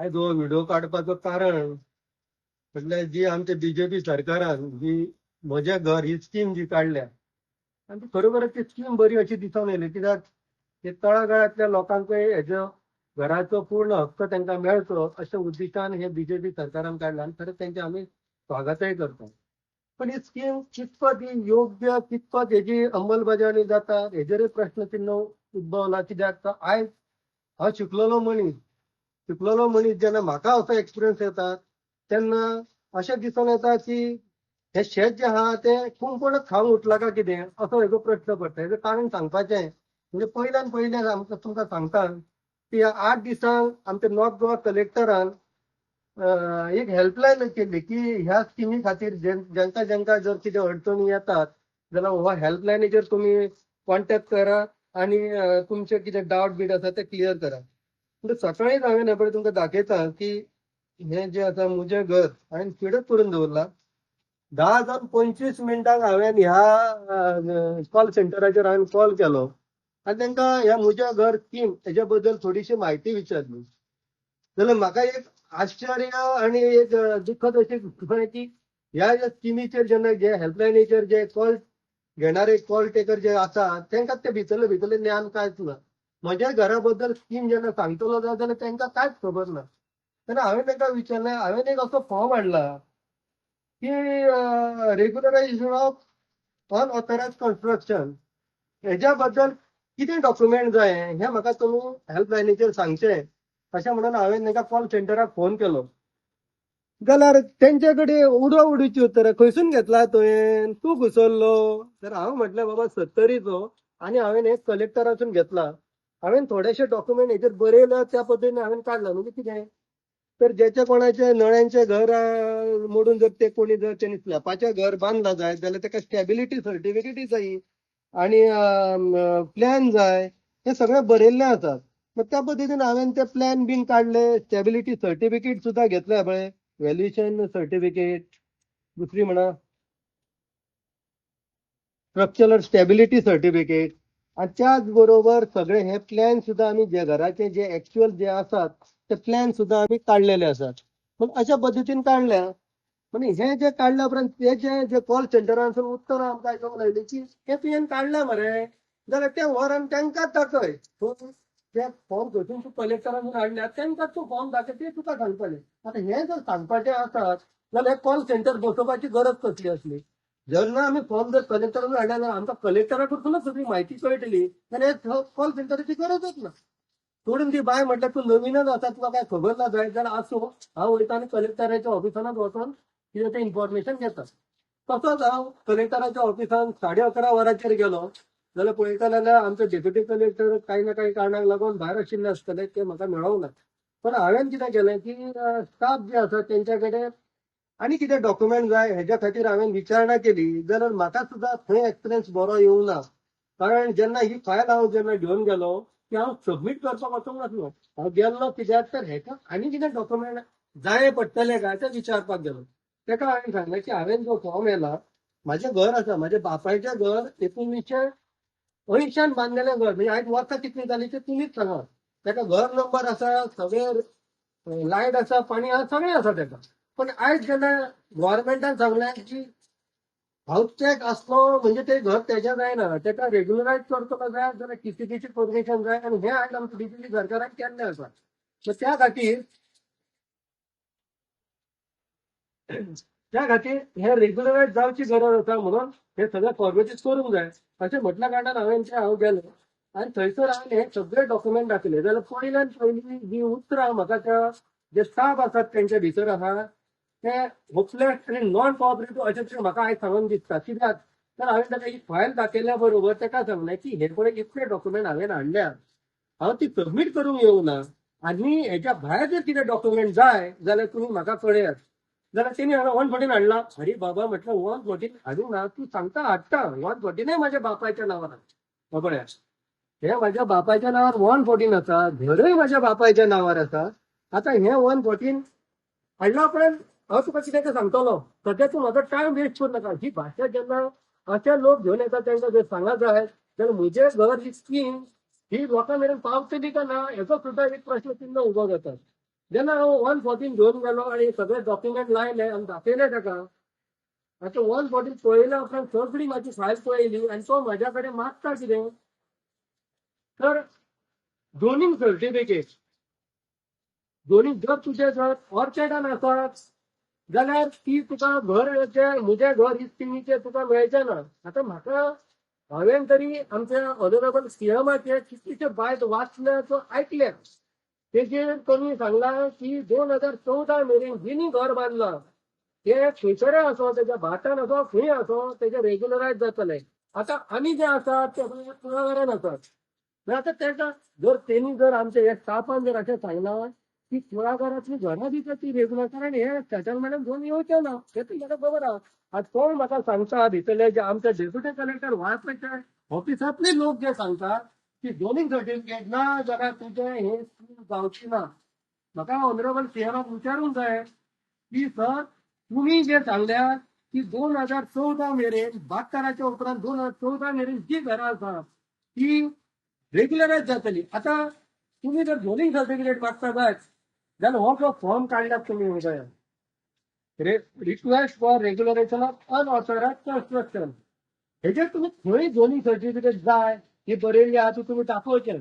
आयज हो व्हिडिओ काडपाचो कारण म्हटल्यार जी आमच्या बीजेपी सरकारान जी म्हजे घर ही स्कीम जी काडल्या आणि ती खरोखरच ती स्कीम बरी अशी दिसून येयली, कित्याक ते तळागाळातल्या लोकांकय हेजो घराचो पूर्ण हक्क तांकां मेळचो अशें उद्दिश्टान हे बीजेपी सरकारान काडला आनी खरेंच तेंचे आमी स्वागतय करता. पण ही स्कीम कितपत ही योग्य, कितपत हेजी अंमलबजावणी जाता हेजेरूय प्रश्नचिन्ह उद्भवला. कित्याक आयज हांव शिकलेलो मनीस जेन्ना म्हाका असो एक्सपिरियन्स येता तेन्ना अशें दिसून येता की हे शेत जे आहा तें कुंपणच खावन उठला काय कितें असो हेजो प्रश्न पडटा. हेजो कारण सांगपाचें म्हणजे पयल्यान पयलें तुमकां सांगता की ह्या 8 दिसांक आमच्या नॉर्थ गोवा कलेक्टरान एक हेल्पलायन केल्ली की ह्या स्किमी खातीर जेंका जेंका जर कितें अडचणी येतात जाल्यार हो हेल्पलायनीचेर तुमी कॉन्टॅक्ट करा आणि तुमचे कितें डावट बीट आसा ते क्लियर करा. म्हणजे सकाळीच हांवें हे पळय तुमकां दाखयता की हे जे आसा म्हजें घर हांवें फिडच करून दवरला. 10 जावन 25 मिनिटांक हांवें ह्या कॉल सेंटराचेर हांवें कॉल केलो आनी तांकां ह्या म्हज्या घर स्कीम हेज्या बद्दल थोडीशी म्हायती विचारली. जाल्यार म्हाका एक आश्चर्य आणि एक दुःखद अशी घोषणा की ह्या ज्या स्किमीचेर जेन्ना जे हेल्पलायनीचेर जे कॉल घेणारे कॉल टेकर जे आसा तांकां ते भितरले भितरले ज्ञान कांयच ना. म्हज्या घरा बद्दल स्कीम जेन्ना सांगतलो जाल्यार तांकां कांयच खबर ना. तेन्ना हांवें तांकां विचारलें, हांवें एक असो फॉर्म हाडला की रेग्युलरायझेशन ऑफ अनऑथरायज्ड कन्स्ट्रक्शन हेज्या बद्दल कितें डॉक्युमेंट जाय हें म्हाका तुमी हेल्पलायनीचेर सांगचें अशें म्हणून हांवें तांकां कॉल सेंटराक फोन केलो. जाल्यार तेंचे कडेन उडोउडीची उत्तरां खंयसून घेतला तुवें, तूं घुसरलो. तर हांव म्हटलें बाबा 70चो आनी हांवें हे कलेक्टरासून घेतला. हांवें थोडेशे डॉक्युमेंट हेचेर बरयल्या त्या पद्दतीन हांवें काडला. म्हणजे कितें तर जेचे कोणाचे नळ्यांचे घर मोडून जर ते कोणी जर त्यांनी स्लॅपाचें घर बांदला जाय जाल्यार ताका स्टॅबिलिटी सर्टिफिकेटी जायी आणि प्लॅन जाय. हे सगळें बरयल्लें आसा. मग त्या पद्दतीन हांवें ते प्लॅन बीन काडले, स्टॅबिलिटी सर्टिफिकेट सुद्दां घेतल्या पळय, व्हॅल्युएशन सर्टिफिकेट, दुसरी म्हणा स्ट्रक्चरल स्टॅबिलिटी सर्टिफिकेट आणि त्याच बरोबर सगळे हे प्लॅन सुद्दां आमी जे घराचे जे एक्च्युअल जे आसात ते प्लॅन सुद्दां आमी काडलेले आसात. पण अशा पद्दतीन काडल्या. म्हणजे हे जे काडल्या उपरांत ते जे कॉल सेंटरांसून उत्तरां आमकां आयकूंक लागली की हे तुवें काडल्या मरे, जाल्यार ते व्हर आनी तांकांच दाखय. ते फॉर्म खंयसून तूं कलेक्टरासून हाडल्या तांकांच तूं फॉर्म दाखय, ते तुका सांगतले. आतां हे जर सांगपाचें आसत जाल्यार कॉल सेंटर बसोवपाची गरज कसली असली. जेन्ना आमी फॉर्म जर कलेक्टरासून हाडल्या जाल्यार आमकां कलेक्टरा कडसूनच सगळी म्हायती कळटली जाल्यार हे कॉल सेंटराची गरजच ना. सोडून ती बाय म्हटल्यार तूं नवीनच आसा तुका काय खबर ना जाय जाल्यार आसूं हांव वयता आनी कलेक्टराच्या ऑफिसांत वचून कितें तें इन्फॉर्मेशन घेता. तसोच हांव कलेक्टराच्या ऑफिसान 11:30 वरांचेर गेलो जाल्यार पळयता जाल्यार आमचो डेप्युटी कलेक्टर काही ना काही कारणाक लागून भायर आशिल्ले आसतले, ते म्हाका मेळोंक ना. पण हांवें कितें केलें की स्टाफ जे आसा तेंच्या कडेन आनी कितें डॉक्युमेंट जाय हेज्या खातीर हांवें विचारणा केली जाल्यार म्हाका सुद्दां थंय एक्सपिरियन्स बरो येवंक ना. कारण जेन्ना ही फायल हांव जेन्ना घेवन गेलो ती हांव सबमीट करपाक वचूंक नासलो. हांव गेल्लो कित्याक तर हेका आनी कितें डॉक्युमेंट जाय पडटले काय ते विचारपाक गेलो. ताका हांवें सांगलें की हांवें जो फॉर्म येला म्हाजें घर आसा, म्हाज्या बापायचें घर 1980 बांदलेलें घर. म्हणजे आयज वर्सां कितलीं जालीं तें तुमीच सांगात. ताका घर नंबर आसा, सगळें लायट आसा, पाणी आसा, सगळें आसा ताका. पण आयज जेन्ना गव्हर्मेंटान सांगलें की हाऊस टॅक्स असलो म्हणजे ते घर त्याच्या जायना, ताका रेग्युलरायज करतलो जाय जाल्यार टीसीबीची परमिशन जाय आनी हे आयज आमच्या बीजेपी सरकारान केल्लें आसा. सो त्या खातीर हे रेग्युलरायज जावची गरज आसा म्हणून हे सगळे फॉर्मेटीज करूंक जाय अशें म्हटल्या कारणान हांव गेलो आनी थंयसर हांवें हे सगळे डॉक्युमेंट दाखयले. जाल्यार पयल्यान पयली जी उतरां म्हाका त्या जे स्टाफ आसात तेंच्या भितर आहा ते होपलेस आनी नॉन कॉपरेटीव अशें तशें म्हाका आयज सांगून दिसता. कित्याक तर हांवें ताका ही फायल दाखयल्या बरोबर ताका सांगलें की हे पळय इतले डॉक्युमेंट हांवें हाडल्या, हांव ती सबमीट करूंक येवना आनी हेच्या भायर जर कितें डॉक्युमेंट जाय जाल्यार तुमी म्हाका कळयात. जाल्यार तेणी हांगा 114 हाडला. अरे बाबा म्हटलं 114 हाडूंक ना, तू सांगता हाडटा. 114 म्हाज्या बापायच्या नांवार आसा. पळया हे म्हाज्या बापायच्या नांवार 114 आसा, घरय म्हाज्या बापायच्या नांवार आसा. आता हे 114 हाडला उपरांत हांव तुका कितें तें सांगतलो. सद्या तूं म्हाजो टायम वेस्ट करूं नाका. ही भाशा जेन्ना अशे लोक घेवन येता तांकां जर सांगा जाय जाल्यार म्हजें घर ही स्कीम ही लोकां मेरेन पावतली काय ना हेचो सुद्दां एक प्रश्नचिन्ह उबो जाता. जेन्ना हांव 114 घेवन गेलो आनी सगळे डॉक्युमेंट लायले आनी दाखयले ताका, आतां 114 पळयल्या उपरांत सगळी म्हाजी फायल पळयली आनी तो म्हज्या कडेन मागता कितें तर झोनींग सर्टिफिकेट. दोन्ही जर तुझे जर ऑर्चर्डान आसत जाल्यार ती तुका घर म्हजें घर इस्टिमीचे तुका मेळचें ना. आतां म्हाका हांवें तरी आमच्या ऑनरेबल सीएमाचे कितलेशे बायट वाचल्याचो आयकल्या. तेजेर कोणी सांगला की 2014 मेरेन जिनी घर बांदलां ते खंयसरे आसो तेज्या भाटान आसो खंय आसो तेजे रेग्युलरायज जातले. आतां आमी जे आसात ते कुळागरान आसात. आतां तेका जर तेणी जर आमच्या ह्या स्टाफान जर अशें सांगलां की कुळागरांतली घरां दिता ती रेग्युलर कारण हे सेटलमेंटान घेवन येवचें ना हे तर म्हाका खबर आहा. आतां कोण म्हाका सांगता भितरले जे आमचे डेप्युटी कलेक्टर वाळपयचे ऑफिसांतले लोक जे सांगतात की झोनींग सर्टिफिकेट ना जाल्यार तुजें हे जावची ना. म्हाका ऑनरेबल सीएमाक विचारूंक जाय की सर तुम्ही जे सांगल्या की 2014 मेरेन 72 उपरांत 2014 मेरेन जी घरां आसा ती रेग्युलरायज जातली. आता तुम्ही जर झोनिंग सर्टिफिकेट मागता जाय जाल्यार हो जो फॉर्म काढल्यात तुम्ही उदय request for regularisation of unauthorised construction हेजेर तुम्ही खंय झोनिंग सर्टिफिकेट जाय हे बरयल्ली आहा ती तुम्ही दाखोवचें.